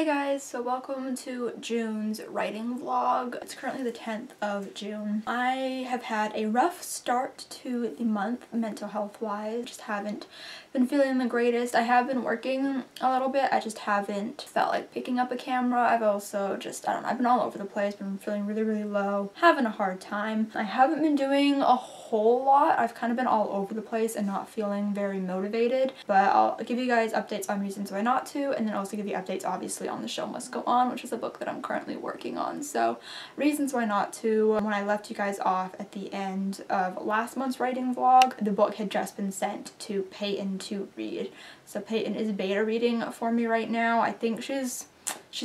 Hey guys, so welcome to June's writing vlog. It's currently the 10th of June. I have had a rough start to the month mental health wise. Just haven't been feeling the greatest. I have been working a little bit. I just haven't felt like picking up a camera. I've also just, I don't know, I've been all over the place, been feeling really low, having a hard time. I haven't been doing a whole lot. I've kind of been all over the place and not feeling very motivated, but I'll give you guys updates on reasons why not to, and then also give you updates obviously on The Show Must Go On, which is a book that I'm currently working on. So reasons why not to: when I left you guys off at the end of last month's writing vlog, the book had just been sent to Peyton to read. So Peyton is beta reading for me right now. I think she's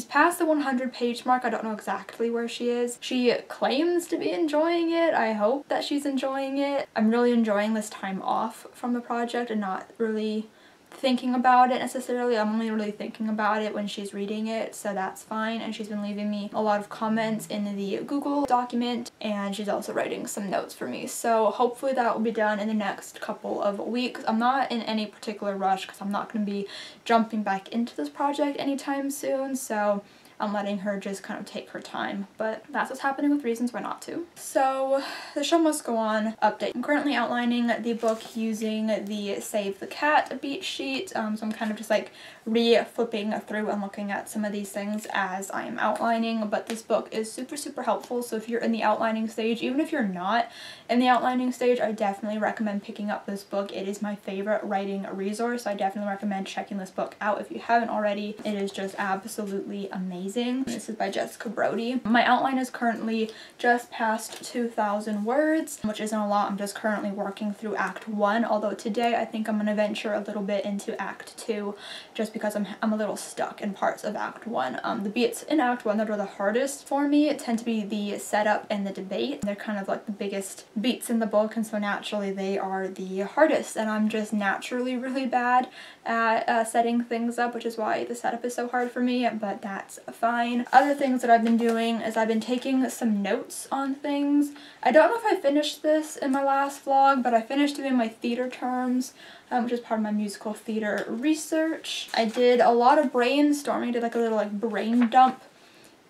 past the 100-page mark. I don't know exactly where she is. She claims to be enjoying it. I hope that she's enjoying it. I'm really enjoying this time off from the project and not really thinking about it necessarily. I'm only really thinking about it when she's reading it, so that's fine. And she's been leaving me a lot of comments in the Google document, and she's also writing some notes for me, so hopefully that will be done in the next couple of weeks. I'm not in any particular rush because I'm not going to be jumping back into this project anytime soon, so I'm letting her just kind of take her time, but that's what's happening with reasons why not to. So The Show Must Go On update. I'm currently outlining the book using the Save the Cat beat sheet, so I'm kind of just like re-flipping through and looking at some of these things as I am outlining, but this book is super helpful. So if you're in the outlining stage, even if you're not in the outlining stage, I definitely recommend picking up this book. It is my favorite writing resource. I definitely recommend checking this book out if you haven't already. It is just absolutely amazing. This is by Jessica Brody. My outline is currently just past 2,000 words, which isn't a lot. I'm just currently working through Act 1, although today I think I'm going to venture a little bit into Act 2 just because I'm a little stuck in parts of Act 1. The beats in Act 1 that are the hardest for me tend to be the setup and the debate. They're kind of like the biggest beats in the book, and so naturally they are the hardest, and I'm just naturally really bad at setting things up, which is why the setup is so hard for me, but that's fine. Other things that I've been doing is I've been taking some notes on things. I don't know if I finished this in my last vlog, but I finished doing my theater terms, which is part of my musical theater research. I did a lot of brainstorming, did like a little like brain dump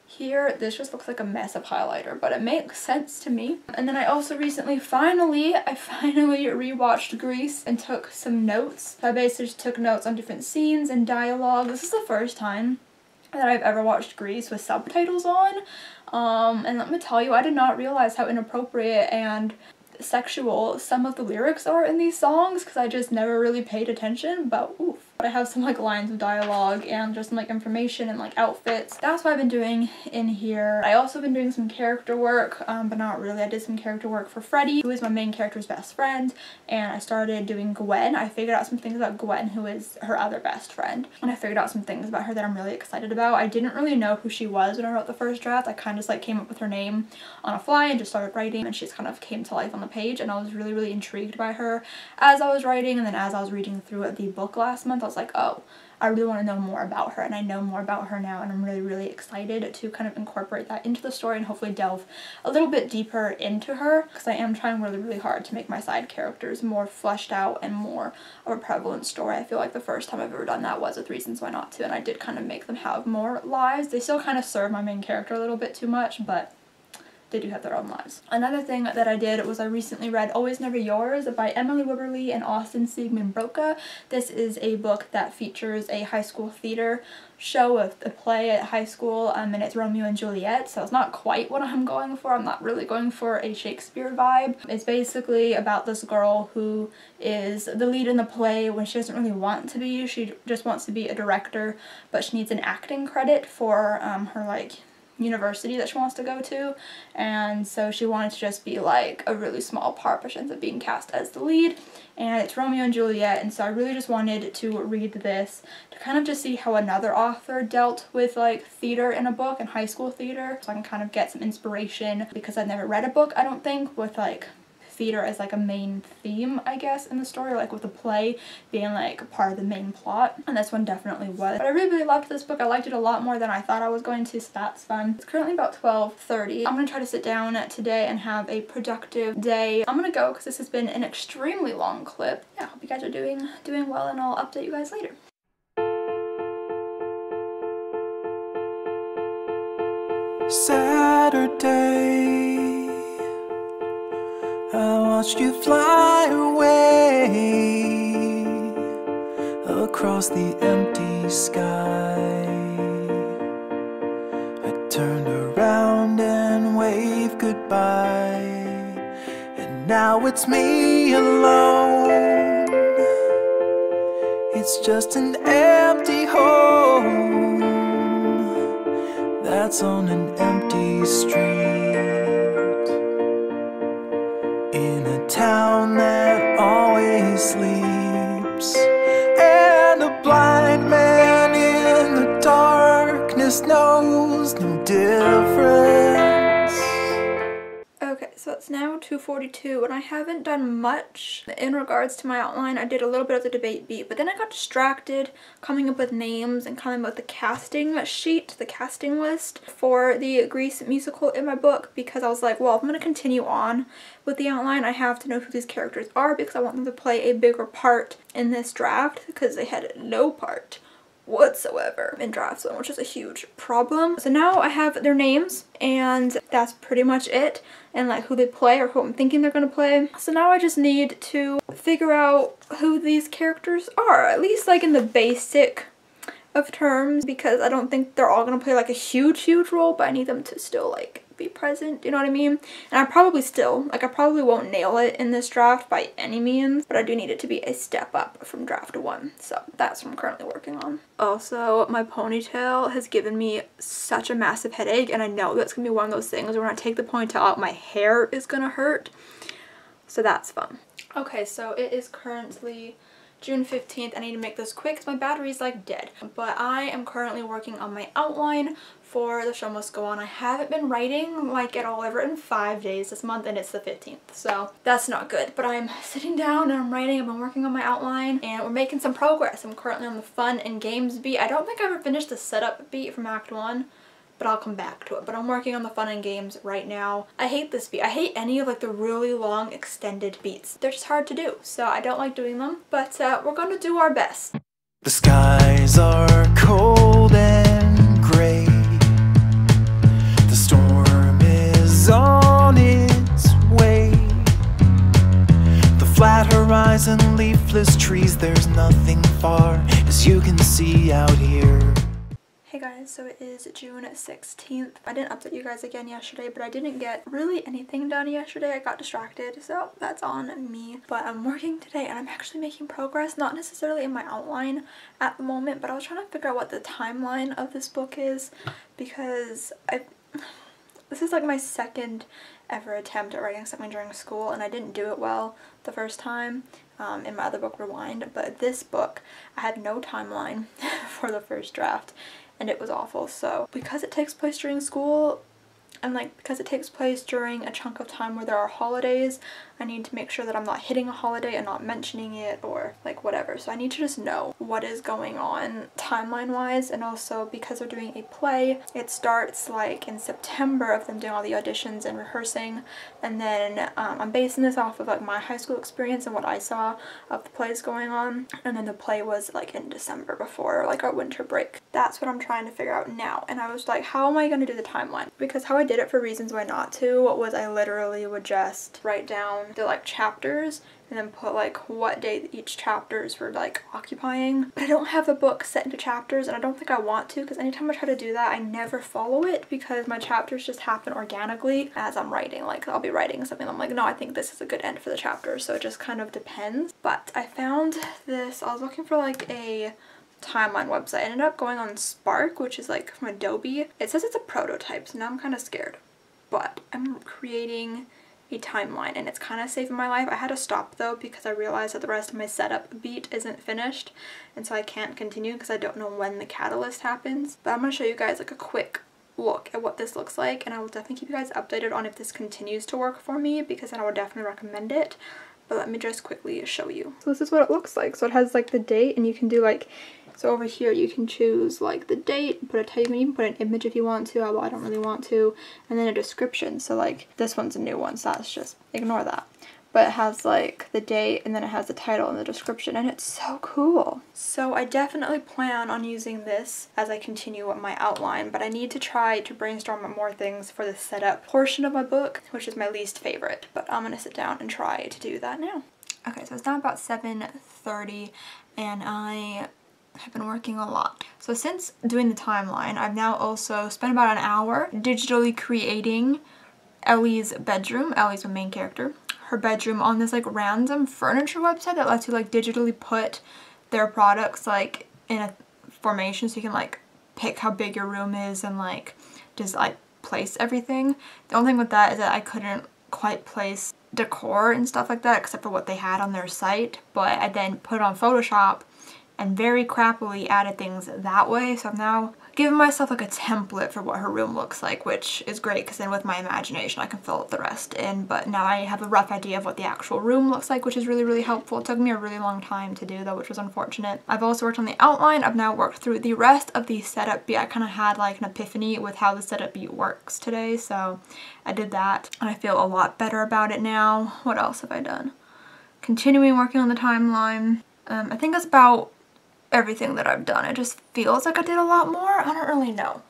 here. This just looks like a mess of highlighter, but it makes sense to me. And then I also recently finally rewatched Grease and took some notes. So I basically just took notes on different scenes and dialogue. This is the first time that I've ever watched Grease with subtitles on. And let me tell you, I did not realize how inappropriate and sexual some of the lyrics are in these songs because I just never really paid attention, but oof. But I have some like lines of dialogue and just some like information and like outfits. That's what I've been doing in here. I also been doing some character work, but not really. I did some character work for Freddie, who is my main character's best friend, and I started doing Gwen. I figured out some things about Gwen, who is her other best friend, and I figured out some things about her that I'm really excited about. I didn't really know who she was when I wrote the first draft. I kind of just like came up with her name on a fly and just started writing, and she just kind of came to life on the page, and I was really intrigued by her as I was writing. And then as I was reading through the book last month, I was like, oh, I really want to know more about her, and I know more about her now, and I'm really excited to kind of incorporate that into the story and hopefully delve a little bit deeper into her, because I am trying really hard to make my side characters more fleshed out and more of a prevalent story. I feel like the first time I've ever done that was with Reasons Why Not To, and I did kind of make them have more lives. They still kind of serve my main character a little bit too much, but they do have their own lives. Another thing that I did was I recently read Always Never Yours by Emily Wibberley and Austin Siegmund Broca. This is a book that features a high school theater show of a play at high school, and it's Romeo and Juliet, so it's not quite what I'm going for. I'm not really going for a Shakespeare vibe. It's basically about this girl who is the lead in the play when she doesn't really want to be. She just wants to be a director, but she needs an acting credit for her like university that she wants to go to, and so she wanted to just be like a really small part, but she ends up being cast as the lead, and it's Romeo and Juliet. And so I really just wanted to read this to kind of just see how another author dealt with like theater in a book and high school theater, so I can kind of get some inspiration, because I've never read a book, I don't think, with like theater as like a main theme, I guess, in the story, like with the play being like part of the main plot, and this one definitely was. But I really loved this book. I liked it a lot more than I thought I was going to, so that's fun. It's currently about 12:30. I'm gonna try to sit down today and have a productive day. I'm gonna go because this has been an extremely long clip. Yeah, I hope you guys are doing well, and I'll update you guys later. Saturday, I watched you fly away across the empty sky. I turned around and waved goodbye, and now it's me alone. It's just an empty home that's on an empty street, in a town that always sleeps, and a blind man in the darkness knows no difference. Okay, so it's now 2:42 and I haven't done much in regards to my outline. I did a little bit of the debate beat, but then I got distracted coming up with names and coming up with the casting sheet, the casting list for the Grease musical in my book, because I was like, well, if I'm going to continue on with the outline, I have to know who these characters are because I want them to play a bigger part in this draft, because they had no part whatsoever in draft one, which is a huge problem. So now I have their names and that's pretty much it, and like who they play or who I'm thinking they're gonna play. So now I just need to figure out who these characters are, at least like in the basic of terms, because I don't think they're all gonna play like a huge role, but I need them to still like be present, you know what I mean? And I probably won't nail it in this draft by any means, but I do need it to be a step up from draft 1. So that's what I'm currently working on. Also, my ponytail has given me such a massive headache, and I know that's gonna be one of those things where when I take the ponytail out, my hair is gonna hurt. So that's fun. Okay, so it is currently June 15th. I need to make this quick because my battery's like dead. But I am currently working on my outline for The Show Must Go On. I haven't been writing like at all. I've written 5 days this month and it's the 15th, so that's not good. But I'm sitting down and I'm writing. I've been working on my outline and we're making some progress. I'm currently on the fun and games beat. I don't think I ever finished the setup beat from Act 1, but I'll come back to it. But I'm working on the fun and games right now. I hate this beat. I hate any of like the really long extended beats. They're just hard to do, so I don't like doing them, but we're gonna do our best. The skies are cold and gray. The storm is on its way. The flat horizon, leafless trees, there's nothing far as you can see out here. Hey guys, so it is June 16th. I didn't update you guys again yesterday, but I didn't get really anything done yesterday. I got distracted, so that's on me. But I'm working today and I'm actually making progress, not necessarily in my outline at the moment, but I was trying to figure out what the timeline of this book is, because this is like my second ever attempt at writing something during school, and I didn't do it well the first time in my other book, Rewind. But this book, I had no timeline for the first draft, and it was awful. So because it takes place during school, and like because it takes place during a chunk of time where there are holidays, I need to make sure that I'm not hitting a holiday and not mentioning it or like whatever. So I need to just know what is going on timeline wise. And also because they're doing a play, it starts like in September of them doing all the auditions and rehearsing, and then I'm basing this off of like my high school experience and what I saw of the plays going on, and then the play was like in December before like our winter break. That's what I'm trying to figure out now. And I was like, how am I going to do the timeline? Because how I did it for Reasons Why Not To was I literally would just write down the like chapters and then put like what day each chapters were like occupying. But I don't have the book set into chapters, and I don't think I want to, because anytime I try to do that I never follow it, because my chapters just happen organically as I'm writing. Like I'll be writing something and I'm like, no, I think this is a good end for the chapter, so it just kind of depends. But I found this, I was looking for like a timeline website. I ended up going on Spark, which is like from Adobe. It says it's a prototype, so now I'm kind of scared, but I'm creating a timeline and it's kind of saving my life. I had to stop though because I realized that the rest of my setup beat isn't finished, and so I can't continue because I don't know when the catalyst happens. But I'm going to show you guys like a quick look at what this looks like, and I will definitely keep you guys updated on if this continues to work for me, because then I would definitely recommend it. But let me just quickly show you. So this is what it looks like. So it has like the date, and you can do like, so over here you can choose like the date, put a type, you can put an image if you want to, although I don't really want to, and then a description. So like this one's a new one, so that's just ignore that. but it has like the date and then it has the title and the description, and it's so cool. So I definitely plan on using this as I continue my outline, but I need to try to brainstorm more things for the setup portion of my book, which is my least favorite, but I'm gonna sit down and try to do that now. Okay, so it's now about 7:30 and I have been working a lot. So since doing the timeline, I've now also spent about an hour digitally creating Ellie's bedroom. Ellie's my main character. Her bedroom on this like random furniture website that lets you like digitally put their products like in a formation, so you can like pick how big your room is and like just like place everything. The only thing with that is that I couldn't quite place decor and stuff like that except for what they had on their site, but I then put it on Photoshop and very crappily added things that way. So I'm now giving myself like a template for what her room looks like, which is great because then with my imagination I can fill the rest in. But now I have a rough idea of what the actual room looks like, which is really, really helpful. It took me a really long time to do though, which was unfortunate. I've also worked on the outline. I've now worked through the rest of the setup beat. I kind of had like an epiphany with how the setup beat works today, so I did that and I feel a lot better about it now. What else have I done? Continuing working on the timeline. I think that's about everything that I've done. It just feels like I did a lot more. I don't really know.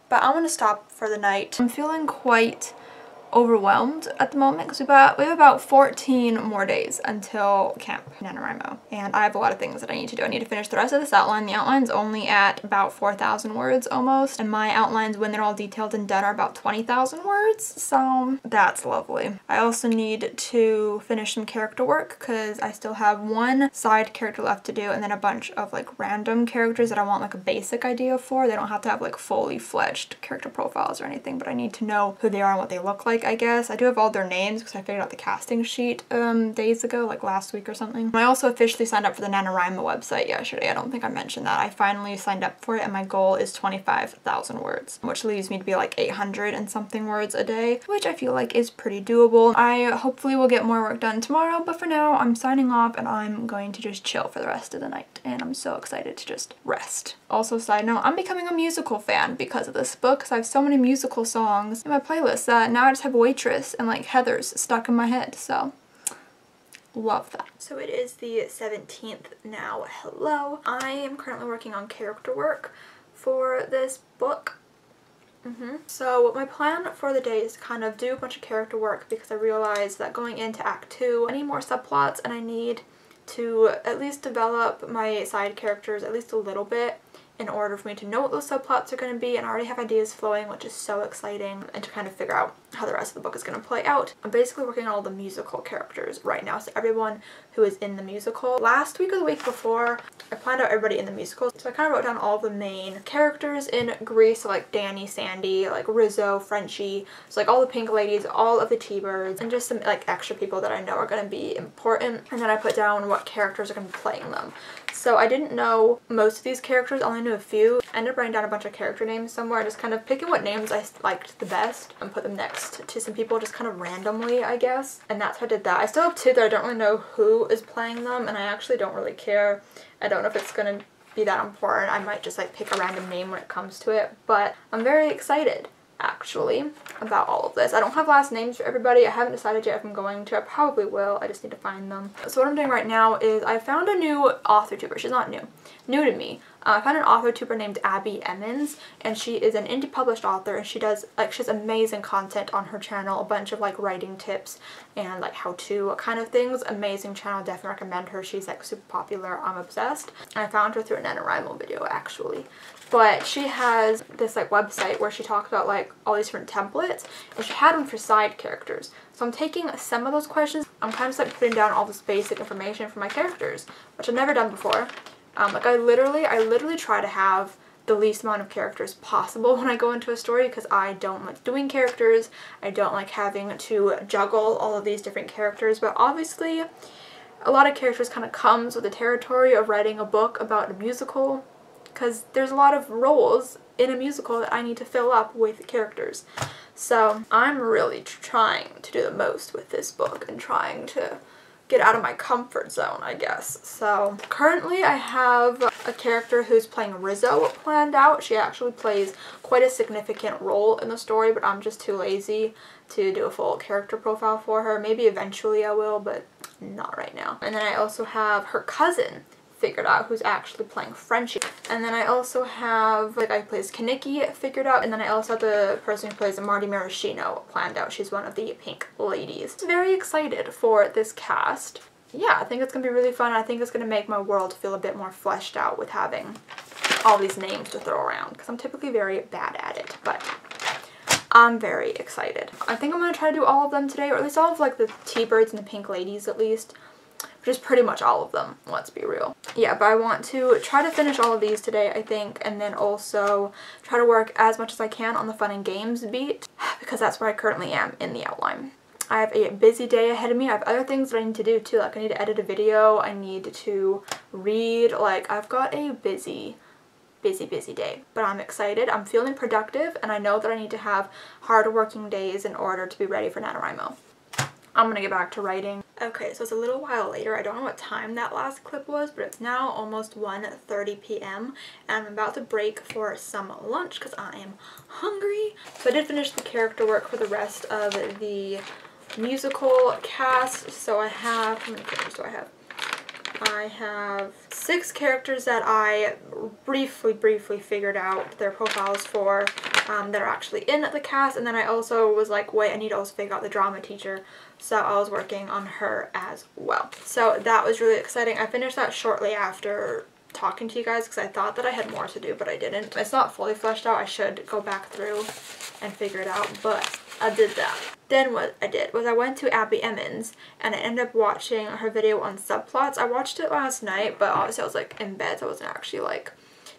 But I'm gonna stop for the night. I'm feeling quite overwhelmed at the moment because we have about 14 more days until Camp NaNoWriMo, and I have a lot of things that I need to do. I need to finish the rest of this outline. The outline's only at about 4,000 words almost, and my outlines when they're all detailed and done are about 20,000 words, so that's lovely. I also need to finish some character work because I still have one side character left to do and then a bunch of like random characters that I want like a basic idea for. They don't have to have like fully fledged character profiles or anything, but I need to know who they are and what they look like, I guess. I do have all their names because I figured out the casting sheet days ago, like last week or something. I also officially signed up for the NaNoWriMo website yesterday. I don't think I mentioned that. I finally signed up for it and my goal is 25,000 words, which leaves me to be like 800 and something words a day, which I feel like is pretty doable. I hopefully will get more work done tomorrow, but for now I'm signing off and I'm going to just chill for the rest of the night, and I'm so excited to just rest. Also, side note, I'm becoming a musical fan because of this book because I have so many musical songs in my playlist that now I just have Waitress and like Heather's stuck in my head, so love that. So it is the 17th now. Hello. I am currently working on character work for this book. So my plan for the day is to kind of do a bunch of character work because I realized that going into Act 2 I need more subplots and I need to at least develop my side characters at least a little bit in order for me to know what those subplots are going to be, and I already have ideas flowing, which is so exciting, and to kind of figure out how the rest of the book is going to play out. I'm basically working on all the musical characters right now, so everyone who is in the musical. Last week or the week before, I planned out everybody in the musical, so I kind of wrote down all the main characters in Grease, so like Danny, Sandy, like Rizzo, Frenchie, so like all the pink ladies, all of the T-Birds, and just some like extra people that I know are going to be important, and then I put down what characters are going to be playing them. So I didn't know most of these characters, I only knew a few. I ended up writing down a bunch of character names somewhere, just kind of picking what names I liked the best and put them next to some people just kind of randomly, I guess. And that's how I did that. I still have two that I don't really know who is playing them, and I actually don't really care. I don't know if it's going to be that important. I might just like pick a random name when it comes to it, but I'm very excited actually about all of this. I don't have last names for everybody. I haven't decided yet if I'm going to. I probably will. I just need to find them. So what I'm doing right now is I found a new author tuber. She's not new to me. I found an author tuber named Abby Emmons, and she is an indie published author, and she has amazing content on her channel, a bunch of like writing tips and like how-to kind of things. Amazing channel, definitely recommend her. She's like super popular. I'm obsessed. And I found her through a NaNoWriMo video actually. But she has this like website where she talks about like all these different templates, and she had one for side characters. So I'm taking some of those questions. I'm kind of just like putting down all this basic information for my characters, which I've never done before. Like I literally try to have the least amount of characters possible when I go into a story because I don't like doing characters. I don't like having to juggle all of these different characters, but obviously a lot of characters kind of comes with the territory of writing a book about a musical, because there's a lot of roles in a musical that I need to fill up with characters. So I'm really trying to do the most with this book and trying to get out of my comfort zone, I guess. So currently I have a character who's playing Rizzo planned out. She actually plays quite a significant role in the story, but I'm just too lazy to do a full character profile for her. Maybe eventually I will, but not right now. And then I also have her cousin figured out, who's actually playing Frenchie. And then I also have the guy who plays Kaneki figured out, and then I also have the person who plays Marty Maraschino planned out. She's one of the pink ladies. I'm very excited for this cast. Yeah, I think it's gonna be really fun. I think it's gonna make my world feel a bit more fleshed out with having all these names to throw around, because I'm typically very bad at it, but I'm very excited. I think I'm gonna try to do all of them today, or at least all of like the T-Birds and the pink ladies at least. Which is pretty much all of them, let's be real. Yeah, but I want to try to finish all of these today, I think, and then also try to work as much as I can on the fun and games beat, because that's where I currently am in the outline. I have a busy day ahead of me. I have other things that I need to do too, like I need to edit a video, I need to read, like I've got a busy day. But I'm excited, I'm feeling productive, and I know that I need to have hard working days in order to be ready for NaNoWriMo. I'm gonna get back to writing. Okay, so it's a little while later. I don't know what time that last clip was, but it's now almost 1:30 p.m. and I'm about to break for some lunch because I am hungry. So I did finish the character work for the rest of the musical cast. So I have, how many characters do I have? I have 6 characters that I briefly figured out their profiles for that are actually in the cast, and then I also was like, wait, I need to also figure out the drama teacher, so I was working on her as well. So that was really exciting. I finished that shortly after talking to you guys because I thought that I had more to do, but I didn't. It's not fully fleshed out. I should go back through and figure it out, but I did that. Then what I did was I went to Abby Emmons and I ended up watching her video on subplots. I watched it last night, but obviously I was like in bed, so I wasn't actually like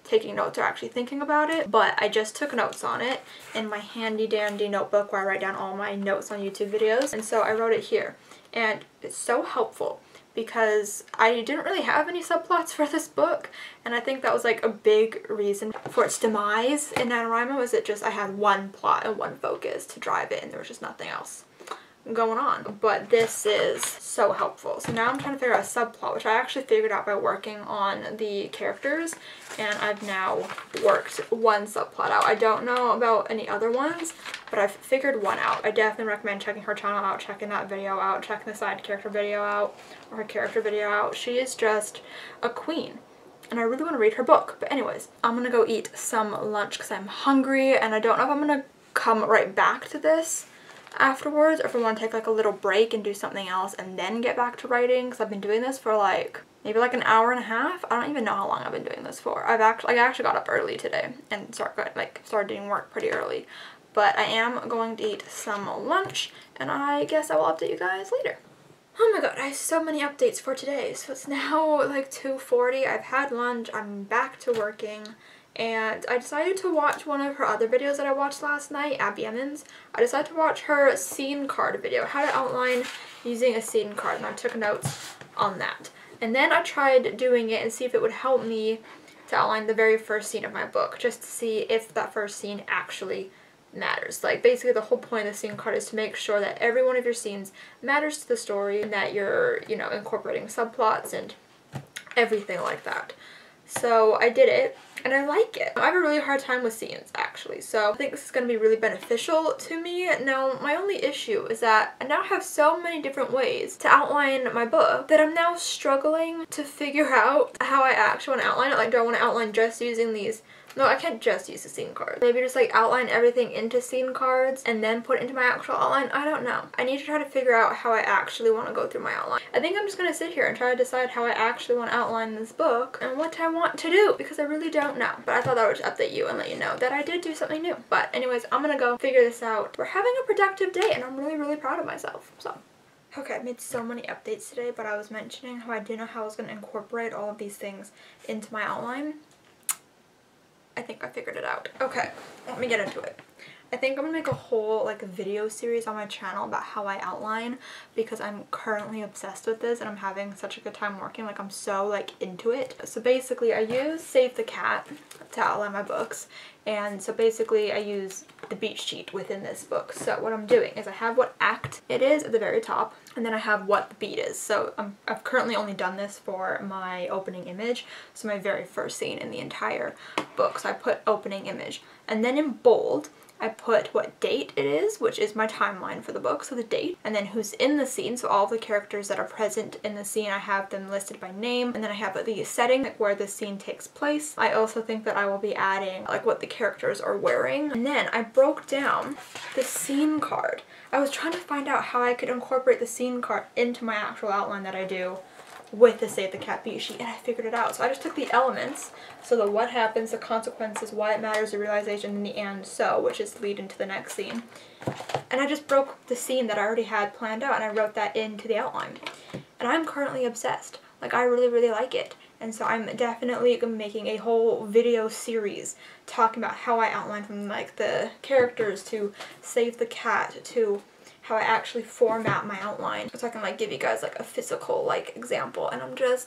taking notes or actually thinking about it, but I just took notes on it in my handy dandy notebook where I write down all my notes on YouTube videos, and so I wrote it here, and it's so helpful because I didn't really have any subplots for this book, and I think that was like a big reason for its demise in NaNoWriMo, was it just I had one plot and one focus to drive it and there was just nothing else going on. But this is so helpful. So now I'm trying to figure out a subplot, which I actually figured out by working on the characters, and I've now worked one subplot out. I don't know about any other ones, but I've figured one out. I definitely recommend checking her channel out, checking that video out, checking the side character video out, or her character video out. She is just a queen, and I really want to read her book. But anyways, I'm gonna go eat some lunch because I'm hungry, and I don't know if I'm gonna come right back to this afterwards or if I want to take like a little break and do something else and then get back to writing, because I've been doing this for like maybe like an hour and a half. I don't even know how long I've been doing this for. I actually got up early today and started doing work pretty early, but I am going to eat some lunch, and I guess I will update you guys later. Oh my god, I have so many updates for today. So it's now like 2:40. I've had lunch, I'm back to working, and I decided to watch one of her other videos that I watched last night, Abby Emmons. I decided to watch her scene card video, how to outline using a scene card, and I took notes on that. And then I tried doing it and see if it would help me to outline the very first scene of my book, just to see if that first scene actually matters. Like basically the whole point of the scene card is to make sure that every one of your scenes matters to the story and that you're, you know, incorporating subplots and everything like that. So I did it, and I like it. I have a really hard time with scenes, actually, so I think this is going to be really beneficial to me. Now, my only issue is that I now have so many different ways to outline my book that I'm now struggling to figure out how I actually want to outline it. Like, do I want to outline just using these? No, I can't just use the scene cards. Maybe just like outline everything into scene cards and then put it into my actual outline. I don't know. I need to try to figure out how I actually want to go through my outline. I think I'm just going to sit here and try to decide how I actually want to outline this book and what I want to do, because I really don't know. But I thought I would just update you and let you know that I did do something new. But anyways, I'm going to go figure this out. We're having a productive day and I'm really, really proud of myself. So. Okay, I made so many updates today, but I was mentioning how I didn't know how I was going to incorporate all of these things into my outline. I think I figured it out. Okay, let me get into it. I think I'm gonna make a whole like video series on my channel about how I outline, because I'm currently obsessed with this and I'm having such a good time working. Like, I'm so like into it. So basically I use Save the Cat to outline my books, And so basically I use the beat sheet within this book. So what I'm doing is I have what act it is at the very top, and then I have what the beat is. So I've currently only done this for my opening image, so my very first scene in the entire book. So I put opening image, and then in bold I put what date it is, which is my timeline for the book, so the date, and then who's in the scene, so all the characters that are present in the scene, I have them listed by name, and then I have the setting, like where the scene takes place. I also think that I will be adding like what the characters are wearing, and then I broke down the scene card. I was trying to find out how I could incorporate the scene card into my actual outline that I do with the Save the Cat beat sheet, and I figured it out. So I just took the elements, so the what happens, the consequences, why it matters, the realization, and the and so, which is the lead into the next scene. And I just broke the scene that I already had planned out, and I wrote that into the outline. And I'm currently obsessed. Like, I really, really like it. And so I'm definitely making a whole video series talking about how I outline from like the characters to Save the Cat to how I actually format my outline, so I can like give you guys like a physical like example. And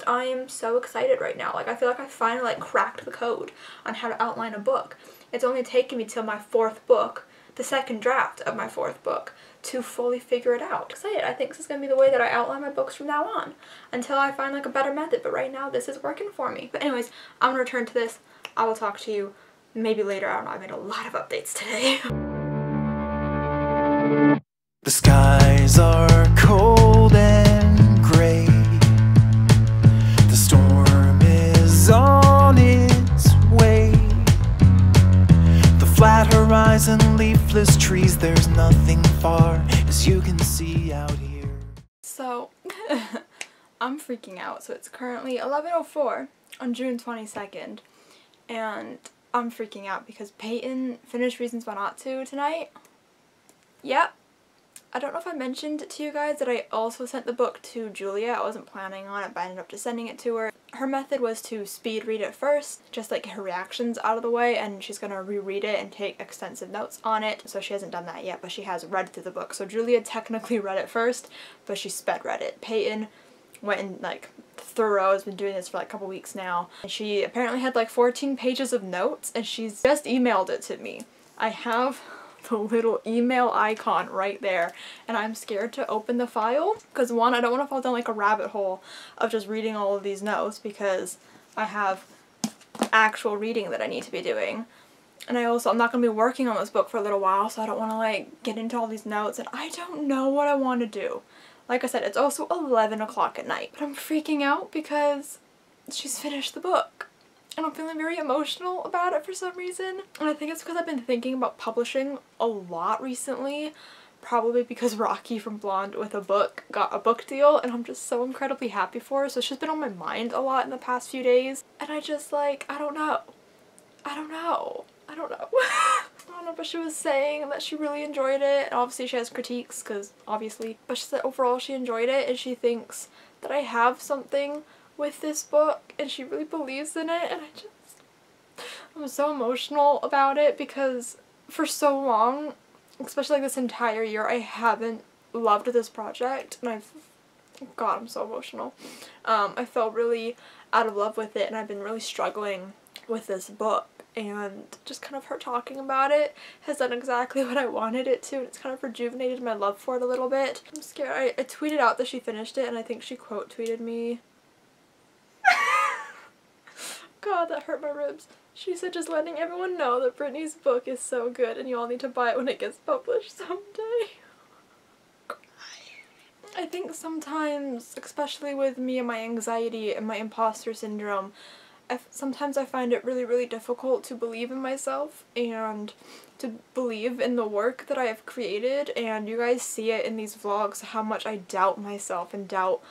I am so excited right now. Like, I feel like I finally like cracked the code on how to outline a book. It's only taken me till my 4th book, the second draft of my 4th book, to fully figure it out. Excited. I think this is going to be the way that I outline my books from now on until I find like a better method, but right now this is working for me. But anyways, I'm going to return to this. I will talk to you maybe later. I don't know, I made a lot of updates today. The skies are cold and gray. The storm is on its way. The flat horizon, leafless trees, there's nothing far as you can see out here. So, I'm freaking out. So it's currently 11:04 on June 22nd, and I'm freaking out because Peyton finished Reasons Why Not To tonight. Yep. I don't know if I mentioned to you guys that I also sent the book to Julia. I wasn't planning on it, but I ended up just sending it to her. Her method was to speed read it first, just like get her reactions out of the way, and she's gonna reread it and take extensive notes on it. So she hasn't done that yet, but she has read through the book. So Julia technically read it first, but she sped read it. Peyton went in like thorough, has been doing this for like a couple weeks now. And she apparently had like 14 pages of notes, and she's just emailed it to me. I have the little email icon right there, and I'm scared to open the file because one, I don't want to fall down like a rabbit hole of just reading all of these notes because I have actual reading that I need to be doing, and I'm not going to be working on this book for a little while, so I don't want to like get into all these notes, and I don't know what I want to do. Like I said, it's also 11 o'clock at night, but I'm freaking out because she's finished the book. And I'm feeling very emotional about it for some reason. And I think it's because I've been thinking about publishing a lot recently. Probably because Rocky from Blonde with a Book got a book deal, and I'm just so incredibly happy for her. So she's been on my mind a lot in the past few days. And I just like, I don't know, but she was saying that she really enjoyed it. And obviously she has critiques, because obviously. But she said overall she enjoyed it, and she thinks that I have something with this book, and she really believes in it, and I'm so emotional about it because for so long, especially like this entire year, I haven't loved this project, and God, I'm so emotional. I felt really out of love with it, and I've been really struggling with this book, and just kind of her talking about it has done exactly what I wanted it to, and it's kind of rejuvenated my love for it a little bit. I'm scared. I tweeted out that she finished it, and I think she quote tweeted me. God, that hurt my ribs. She said, just letting everyone know that Brittany's book is so good and you all need to buy it when it gets published someday. I think sometimes, especially with me and my anxiety and my imposter syndrome, sometimes I find it really, really difficult to believe in myself and to believe in the work that I have created, and you guys see it in these vlogs how much I doubt myself and doubt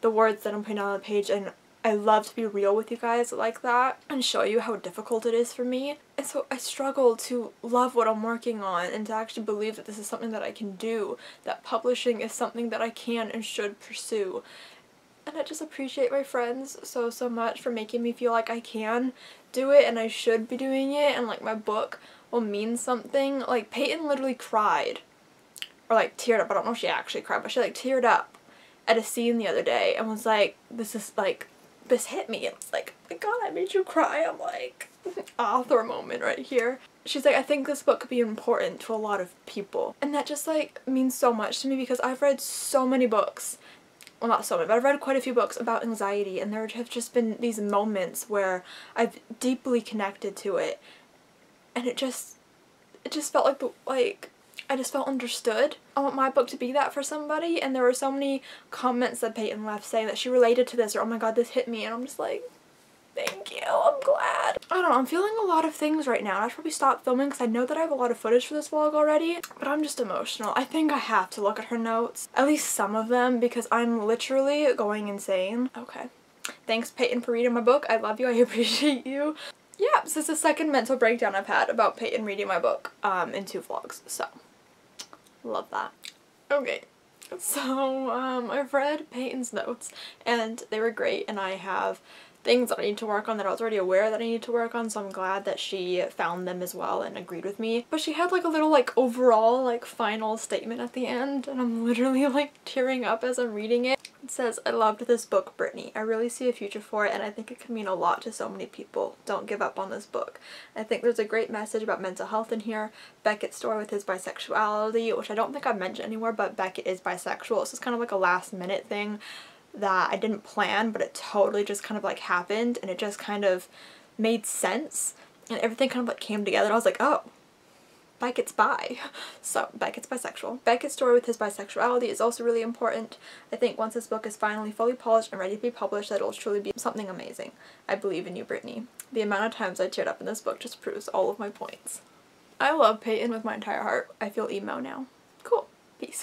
the words that I'm putting on the page, and I love to be real with you guys like that and show you how difficult it is for me. And so I struggle to love what I'm working on and to actually believe that this is something that I can do, that publishing is something that I can and should pursue. And I just appreciate my friends so much for making me feel like I can do it and I should be doing it, and like my book will mean something. Like Peyton literally cried, or like teared up. I don't know if she actually cried, but she like teared up at a scene the other day and was like, this this hit me. It's like, oh my god, I made you cry. I'm like, author moment right here. She's like, I think this book could be important to a lot of people. And that just like means so much to me because I've read so many books. Well, not so many, but I've read quite a few books about anxiety, and there have just been these moments where I've deeply connected to it, and it just felt like I just felt understood. I want my book to be that for somebody, and there were so many comments that Peyton left saying that she related to this, or oh my god, this hit me, and I'm just like, thank you, I'm glad. I don't know, I'm feeling a lot of things right now, and I should probably stop filming because I know that I have a lot of footage for this vlog already, but I'm just emotional. I think I have to look at her notes, at least some of them, because I'm literally going insane. Okay. Thanks, Peyton, for reading my book. I love you, I appreciate you. Yeah, this is the second mental breakdown I've had about Peyton reading my book in 2 vlogs, so love that. Okay. So, I've read Peyton's notes, and they were great, and I have things that I need to work on that I was already aware that I needed to work on, so I'm glad that she found them as well and agreed with me. But she had like a little like overall like final statement at the end, and I'm literally like tearing up as I'm reading it. It says, I loved this book, Brittany. I really see a future for it, and I think it can mean a lot to so many people. Don't give up on this book. I think there's a great message about mental health in here. Beckett's story with his bisexuality, which I don't think I've mentioned anywhere, but Beckett is bisexual. This is kind of like a last minute thing that I didn't plan, but it totally just kind of like happened, and it just kind of made sense, and everything kind of like came together. I was like, oh, Beckett's bi. So Beckett's bisexual. Beckett's story with his bisexuality is also really important. I think once this book is finally fully polished and ready to be published, that it'll truly be something amazing. I believe in you, Brittany. The amount of times I teared up in this book just proves all of my points. I love Peyton with my entire heart. I feel emo now. Cool. Peace.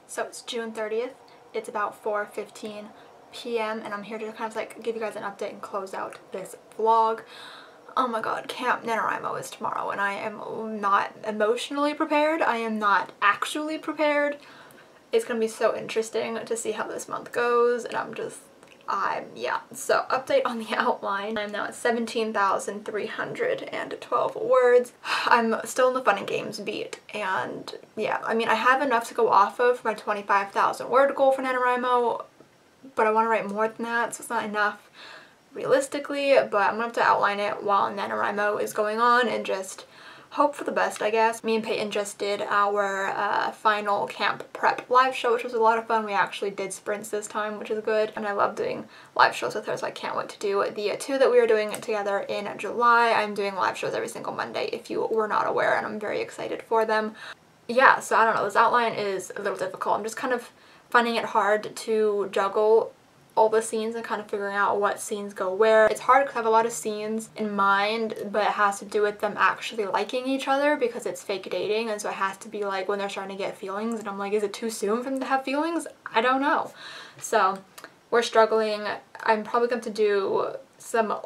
So it's June 30th. It's about 4:15 p.m. and I'm here to kind of like give you guys an update and close out this vlog. Oh my god, Camp NaNoWriMo is tomorrow, and I am not emotionally prepared. I am not actually prepared. It's gonna be so interesting to see how this month goes, and yeah. So update on the outline. I'm now at 17,312 words. I'm still in the fun and games beat, and yeah, I mean, I have enough to go off of for my 25,000 word goal for NaNoWriMo, but I want to write more than that, so it's not enough realistically, but I'm gonna have to outline it while NaNoWriMo is going on and just hope for the best, I guess. Me and Peyton just did our final camp prep live show, which was a lot of fun. We actually did sprints this time, which is good, and I love doing live shows with her, so I can't wait to do the 2 that we are doing together in July. I'm doing live shows every single Monday, if you were not aware, and I'm very excited for them. Yeah, so I don't know, this outline is a little difficult. I'm just kind of finding it hard to juggle all the scenes and kind of figuring out what scenes go where. It's hard because I have a lot of scenes in mind, but it has to do with them actually liking each other because it's fake dating, and so it has to be like when they're starting to get feelings, and I'm like, is it too soon for them to have feelings? I don't know. So we're struggling. I'm probably going to do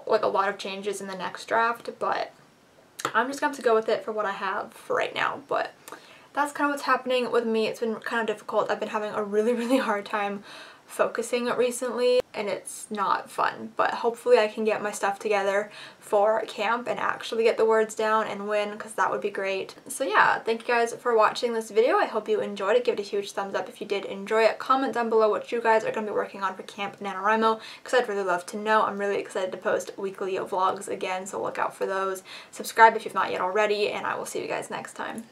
like a lot of changes in the next draft, but I'm just going to have to go with it for what I have for right now. But that's kind of what's happening with me. It's been kind of difficult. I've been having a really hard time focusing recently, and it's not fun, but hopefully I can get my stuff together for camp and actually get the words down and win, because that would be great. So yeah, thank you guys for watching this video. I hope you enjoyed it. Give it a huge thumbs up if you did enjoy it. Comment down below what you guys are going to be working on for Camp NaNoWriMo, because I'd really love to know. I'm really excited to post weekly vlogs again, so look out for those. Subscribe if you've not yet already, and I will see you guys next time.